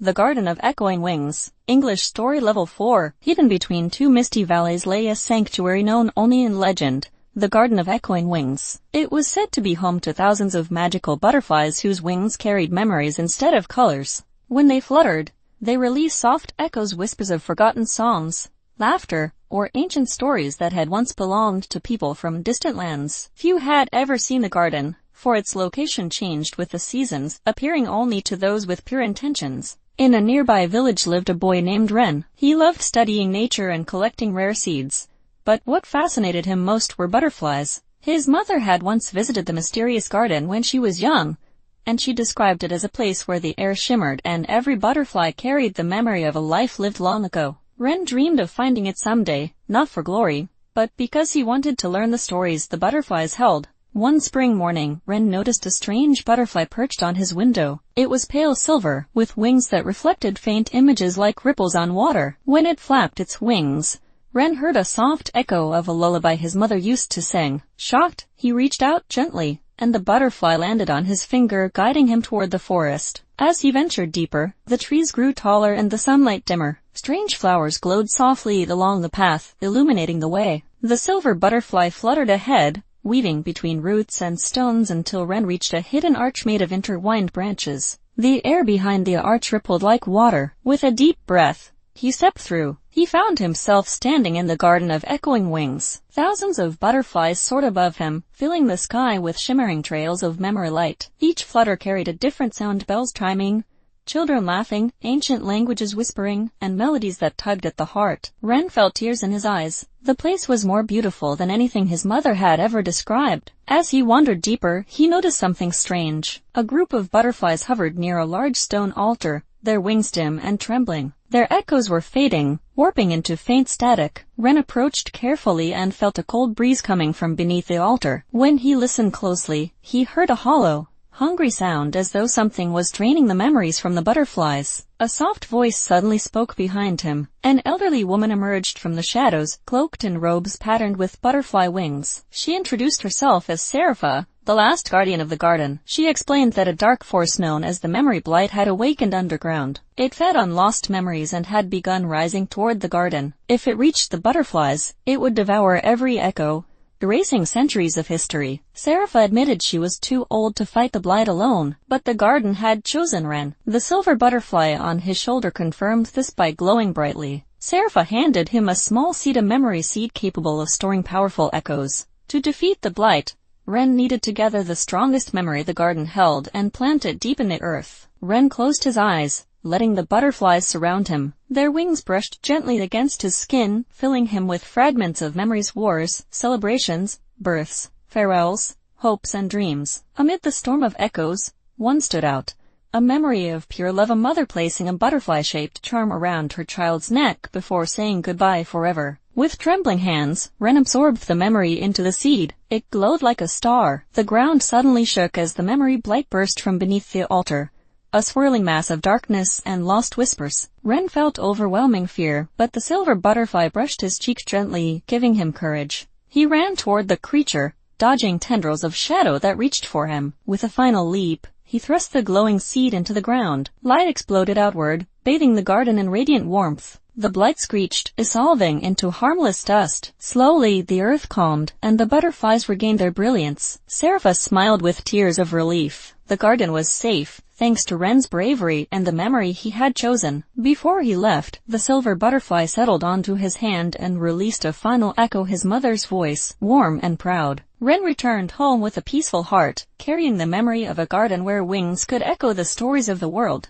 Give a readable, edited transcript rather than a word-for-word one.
The Garden of Echoing Wings. English Story Level 4. Hidden between two misty valleys lay a sanctuary known only in legend, the Garden of Echoing Wings. It was said to be home to thousands of magical butterflies whose wings carried memories instead of colors. When they fluttered, they released soft echoes, whispers of forgotten songs, laughter, or ancient stories that had once belonged to people from distant lands. Few had ever seen the garden, for its location changed with the seasons, appearing only to those with pure intentions. In a nearby village lived a boy named Ren. He loved studying nature and collecting rare seeds. But what fascinated him most were butterflies. His mother had once visited the mysterious garden when she was young, and she described it as a place where the air shimmered and every butterfly carried the memory of a life lived long ago. Ren dreamed of finding it someday, not for glory, but because he wanted to learn the stories the butterflies held. One spring morning, Ren noticed a strange butterfly perched on his window. It was pale silver, with wings that reflected faint images like ripples on water. When it flapped its wings, Ren heard a soft echo of a lullaby his mother used to sing. Shocked, he reached out gently, and the butterfly landed on his finger, guiding him toward the forest. As he ventured deeper, the trees grew taller and the sunlight dimmer. Strange flowers glowed softly along the path, illuminating the way. The silver butterfly fluttered ahead, weaving between roots and stones until Ren reached a hidden arch made of intertwined branches. The air behind the arch rippled like water. With a deep breath, he stepped through. He found himself standing in the Garden of Echoing Wings. Thousands of butterflies soared above him, filling the sky with shimmering trails of memory light. Each flutter carried a different sound, bells chiming, children laughing, ancient languages whispering, and melodies that tugged at the heart. Ren felt tears in his eyes. The place was more beautiful than anything his mother had ever described. As he wandered deeper, he noticed something strange. A group of butterflies hovered near a large stone altar, their wings dim and trembling. Their echoes were fading, warping into faint static. Ren approached carefully and felt a cold breeze coming from beneath the altar. When he listened closely, he heard a hollow, hungry sound, as though something was draining the memories from the butterflies. A soft voice suddenly spoke behind him. An elderly woman emerged from the shadows, cloaked in robes patterned with butterfly wings. She introduced herself as Serapha, the last guardian of the garden. She explained that a dark force known as the Memory Blight had awakened underground. It fed on lost memories and had begun rising toward the garden. If it reached the butterflies, it would devour every echo, erasing centuries of history. Serapha admitted she was too old to fight the blight alone, but the garden had chosen Ren. The silver butterfly on his shoulder confirmed this by glowing brightly. Serapha handed him a small seed, a memory seed capable of storing powerful echoes. To defeat the blight, Ren needed to gather the strongest memory the garden held and plant it deep in the earth. Ren closed his eyes, letting the butterflies surround him. Their wings brushed gently against his skin, filling him with fragments of memories, wars, celebrations, births, farewells, hopes, and dreams. Amid the storm of echoes, one stood out. A memory of pure love, a mother placing a butterfly-shaped charm around her child's neck before saying goodbye forever. With trembling hands, Ren absorbed the memory into the seed. It glowed like a star. The ground suddenly shook as the memory blight burst from beneath the altar, a swirling mass of darkness and lost whispers. Ren felt overwhelming fear, but the silver butterfly brushed his cheek gently, giving him courage. He ran toward the creature, dodging tendrils of shadow that reached for him. With a final leap, he thrust the glowing seed into the ground. Light exploded outward, bathing the garden in radiant warmth. The blight screeched, dissolving into harmless dust. Slowly, the earth calmed, and the butterflies regained their brilliance. Serapha smiled with tears of relief. The garden was safe, thanks to Ren's bravery and the memory he had chosen. Before he left, the silver butterfly settled onto his hand and released a final echo, his mother's voice, warm and proud. Ren returned home with a peaceful heart, carrying the memory of a garden where wings could echo the stories of the world.